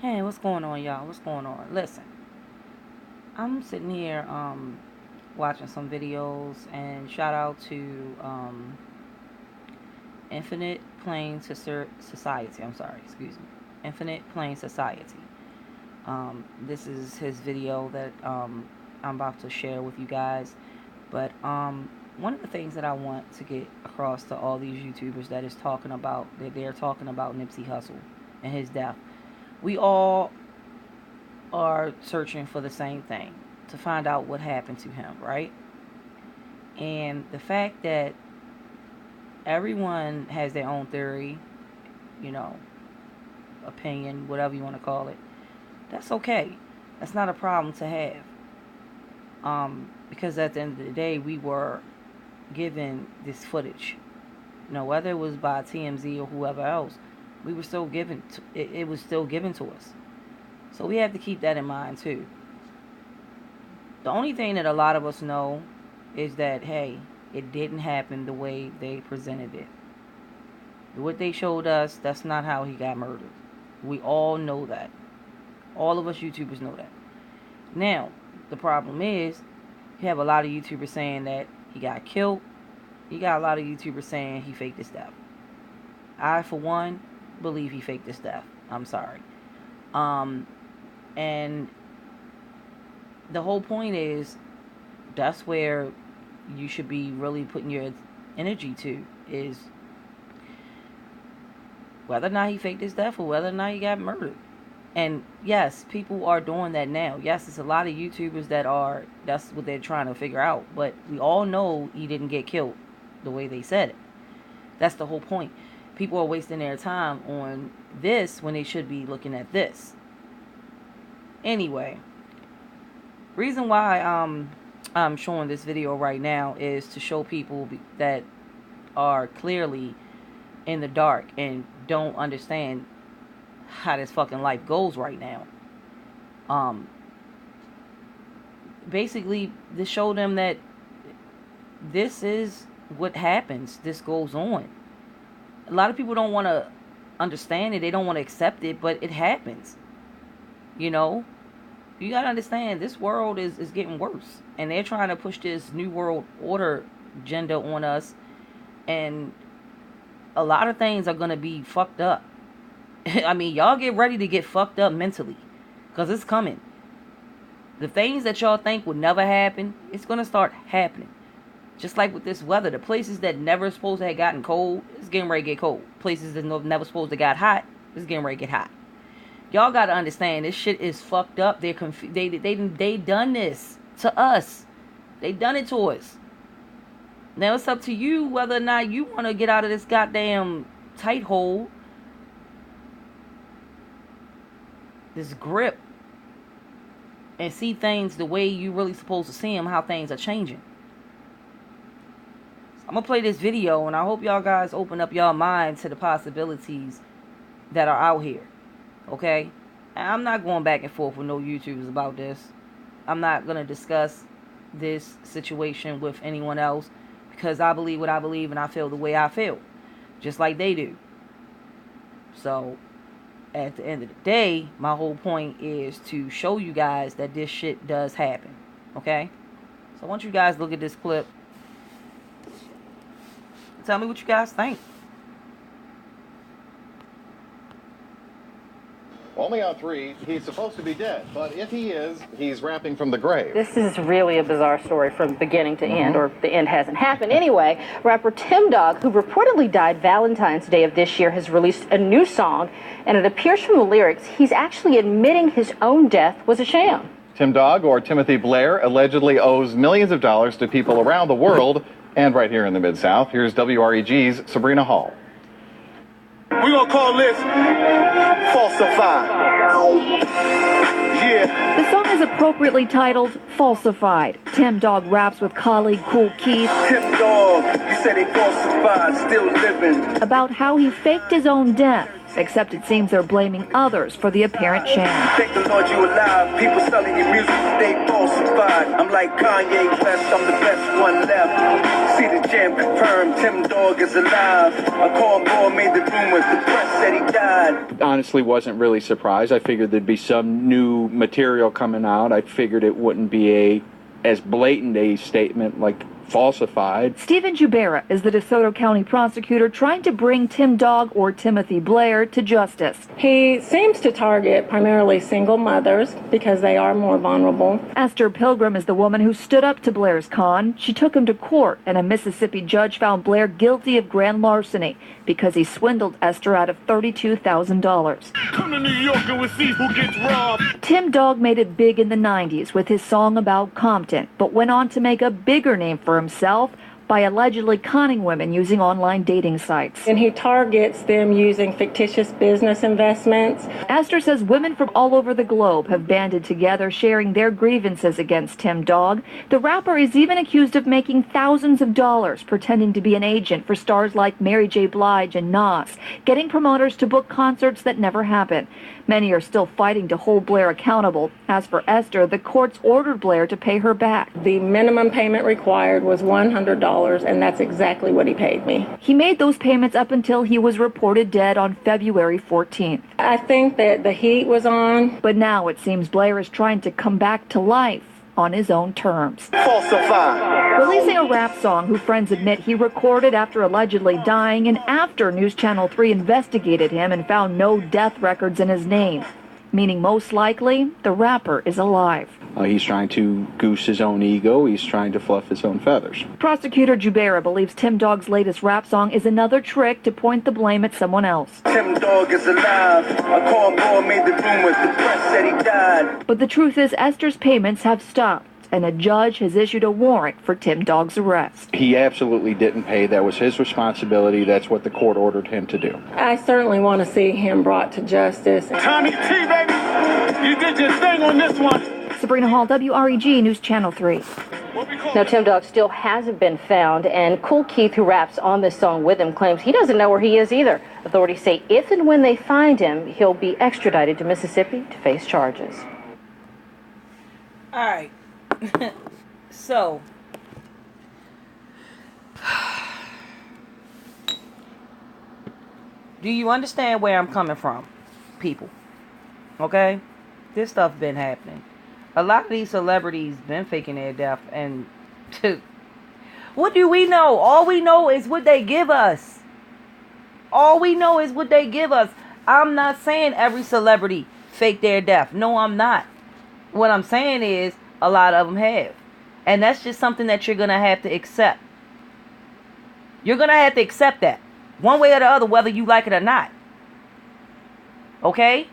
Hey, what's going on, y'all? What's going on? Listen, I'm sitting here watching some videos, and shout out to Infinite Plane Society. I'm sorry, excuse me. Infinite Plane Society. This is his video that I'm about to share with you guys. But one of the things that I want to get across to all these YouTubers that they're talking about Nipsey Hussle and his death. We all are searching for the same thing, to find out what happened to him, right? And the fact that everyone has their own theory, you know, opinion, whatever you want to call it, that's okay. That's not a problem to have. Because at the end of the day, we were given this footage. Whether it was by TMZ or whoever else, we were still given it was still given to us. So we have to keep that in mind too. The only thing that a lot of us know is that, hey, it didn't happen the way they presented it. What they showed us, that's not how he got murdered. We all know that. All of us YouTubers know that. Now, the problem is, you have a lot of YouTubers saying that he got killed. You got a lot of YouTubers saying he faked his death. I, for one, believe he faked his death. I'm sorry. And the whole point is, that's where you should be really putting your energy to, is whether or not he faked his death or whether or not he got murdered. And yes, people are doing that now. Yes, it's a lot of YouTubers that's what they're trying to figure out. But we all know he didn't get killed the way they said it. That's the whole point. People are wasting their time on this when they should be looking at this. Anyway, reason why I'm showing this video right now is to show people that are clearly in the dark and don't understand how this fucking life goes right now. Basically, to show them that this is what happens. This goes on. A lot of people don't want to understand it. They don't want to accept it, but it happens. You got to understand, this world is getting worse. And they're trying to push this new world order agenda on us. And a lot of things are going to be fucked up. I mean, y'all get ready to get fucked up mentally, because it's coming. The things that y'all think would never happen, it's going to start happening. Just like with this weather, the places that never supposed to have gotten cold, it's getting ready to get cold. Places that never supposed to got hot, it's getting ready to get hot. Y'all got to understand, this shit is fucked up. They done this to us. They done it to us. Now it's up to you whether or not you want to get out of this goddamn tight hole, this grip, and see things the way you really supposed to see them, how things are changing. So I'm going to play this video, and I hope y'all guys open up y'all mind to the possibilities that are out here. Okay? And I'm not going back and forth with no YouTubers about this. I'm not going to discuss this situation with anyone else, because I believe what I believe and I feel the way I feel, just like they do. So at the end of the day, my whole point is to show you guys that this shit does happen. Okay? So I want you guys to look at this clip. Tell me what you guys think. Only on 3, he's supposed to be dead, but if he is, he's rapping from the grave. This is really a bizarre story from beginning to end, or the end hasn't happened. Anyway, rapper Tim Dog, who reportedly died Valentine's Day of this year, has released a new song, and it appears from the lyrics he's actually admitting his own death was a sham. Tim Dog, or Timothy Blair, allegedly owes millions of dollars to people around the world, and right here in the Mid-South. Here's WREG's Sabrina Hall. We're gonna call this Falsified. Yeah. The song is appropriately titled Falsified. Tim Dog raps with colleague Cool Keith Tim Dog, you said he falsified, still living. about how he faked his own death except it seems they're blaming others for the apparent change. Thank the Lord you alive. People selling your music, they falsified. I'm like Kanye West, I'm the best one left. See the jam confirmed, Tim Dog is alive. A call boy made the rumors, the press said he died. Honestly, wasn't really surprised. I figured there'd be some new material coming out. I figured it wouldn't be as blatant a statement like falsified. Stephen Jubera is the DeSoto County prosecutor trying to bring Tim Dog or Timothy Blair to justice. He seems to target primarily single mothers because they are more vulnerable. Esther Pilgrim is the woman who stood up to Blair's con. She took him to court, and a Mississippi judge found Blair guilty of grand larceny because he swindled Esther out of $32,000. Come to New York and we'll see who gets robbed. Tim Dog made it big in the 90s with his song about Compton, but went on to make a bigger name for himself by allegedly conning women using online dating sites. And he targets them using fictitious business investments. Esther says women from all over the globe have banded together, sharing their grievances against Tim Dog. The rapper is even accused of making thousands of dollars pretending to be an agent for stars like Mary J. Blige and Nas, getting promoters to book concerts that never happen. Many are still fighting to hold Blair accountable. As for Esther, the courts ordered Blair to pay her back. The minimum payment required was $100, and that's exactly what he paid me. He made those payments up until he was reported dead on February 14th. I think that the heat was on. But now it seems Blair is trying to come back to life on his own terms. Falsified. Releasing a rap song who friends admit he recorded after allegedly dying and after News Channel 3 investigated him and found no death records in his name, meaning most likely the rapper is alive. He's trying to goose his own ego. He's trying to fluff his own feathers. Prosecutor Jubera believes Tim Dog's latest rap song is another trick to point the blame at someone else. Tim Dog is alive. A call boy made the rumors, the press said he died. But the truth is Esther's payments have stopped, and a judge has issued a warrant for Tim Dog's arrest. He absolutely didn't pay. That was his responsibility. That's what the court ordered him to do. I certainly want to see him brought to justice. Tommy T, baby, you did your thing on this one. Sabrina Hall, WREG News Channel 3. Now, Tim Dog still hasn't been found, and Kool Keith, who raps on this song with him, claims he doesn't know where he is either. Authorities say if and when they find him, he'll be extradited to Mississippi to face charges. All right. So, do you understand where I'm coming from, people? Okay? This stuff been happening. A lot of these celebrities been faking their death, and what do we know? All we know is what they give us. All we know is what they give us. I'm not saying every celebrity faked their death. No, I'm not. What I'm saying is a lot of them have. And that's just something that you're going to have to accept. You're going to have to accept that. One way or the other, whether you like it or not. Okay?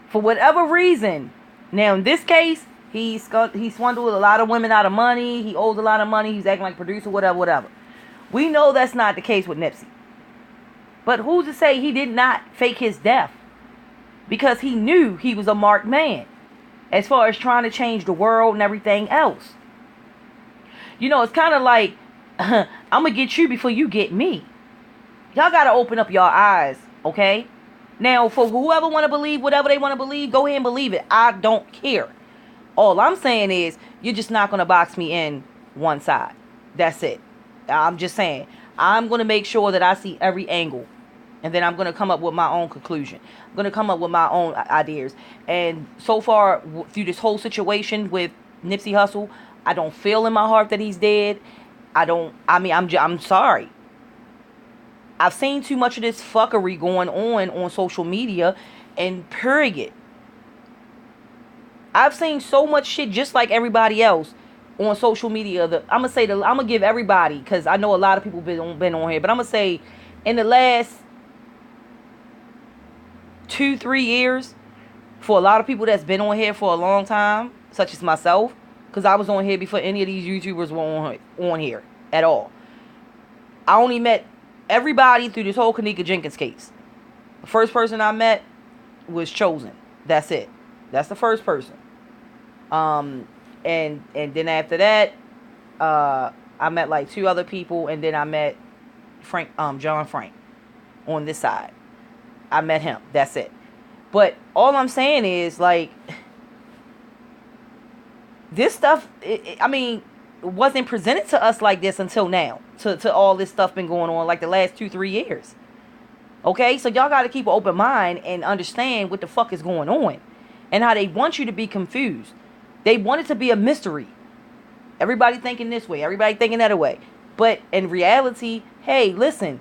For whatever reason. Now, in this case, he swindled a lot of women out of money. He owes a lot of money. He's acting like a producer, whatever. We know that's not the case with Nipsey. But who's to say he did not fake his death? Because he knew he was a marked man. As far as trying to change the world and everything else. You know, it's kind of like, I'm going to get you before you get me. Y'all got to open up your eyes, okay? Now, for whoever want to believe whatever they want to believe, go ahead and believe it. I don't care. All I'm saying is, you're just not going to box me in one side. That's it. I'm just saying. I'm going to make sure that I see every angle. And then I'm going to come up with my own conclusion. I'm going to come up with my own ideas. And so far, through this whole situation with Nipsey Hussle, I don't feel in my heart that he's dead. I'm sorry. I've seen too much of this fuckery going on social media, and period. I've seen so much shit just like everybody else on social media. I'm gonna give everybody, because I know a lot of people been on here, but I'm gonna say in the last 2-3 years, for a lot of people that's been on here for a long time, such as myself, because I was on here before any of these YouTubers were on here at all. I only met everybody through this whole Kanika Jenkins case. The first person I met was Chosen. That's it. That's the first person. And then after that, I met like 2 other people, and then I met John Frank on this side. I met him. That's it. But all I'm saying is, like, this stuff, I mean, wasn't presented to us like this until now. To all this stuff been going on like the last 2-3 years. Okay? So y'all got to keep an open mind and understand what the fuck is going on. And how they want you to be confused. They want it to be a mystery. Everybody thinking this way. Everybody thinking that way. But in reality, hey, listen.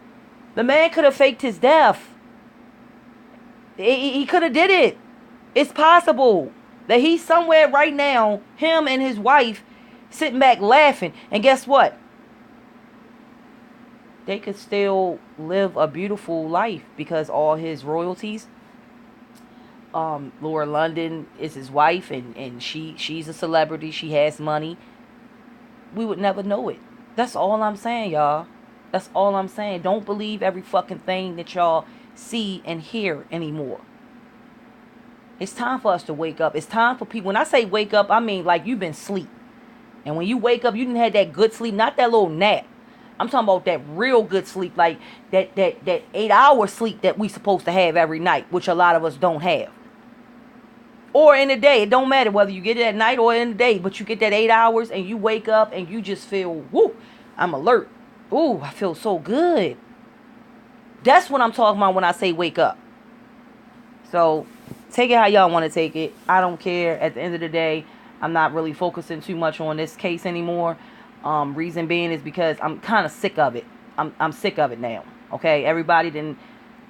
The man could have faked his death. He could have did it. It's possible that he's somewhere right now, him and his wife, sitting back laughing. And guess what? They could still live a beautiful life because all his royalties. Laura London is his wife, and she's a celebrity. She has money. We would never know it. That's all I'm saying, y'all. That's all I'm saying. Don't believe every fucking thing that y'all see and hear anymore. It's time for us to wake up. It's time for people. When I say wake up, I mean like you've been asleep. And when you wake up, you didn't have that good sleep, not that little nap. I'm talking about that real good sleep, like that 8-hour sleep that we supposed to have every night, which a lot of us don't have. Or in the day. It don't matter whether you get it at night or in the day, but you get that 8 hours and you wake up and you just feel, whoo, I'm alert. Ooh, I feel so good. That's what I'm talking about when I say wake up. So take it how y'all want to take it. I don't care. At the end of the day, I'm not really focusing too much on this case anymore. Reason being is because I'm kind of sick of it. I'm sick of it now. Okay, everybody didn't.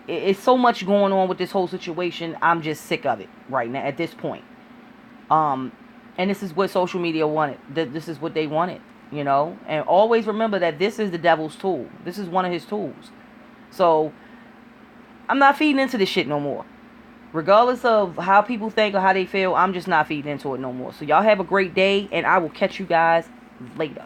It's so much going on with this whole situation. I'm just sick of it right now at this point. And this is what social media wanted. This is what they wanted, you know. And always remember that this is the devil's tool. This is one of his tools. So I'm not feeding into this shit no more. Regardless of how people think or how they feel, I'm just not feeding into it no more. So y'all have a great day, and I will catch you guys later.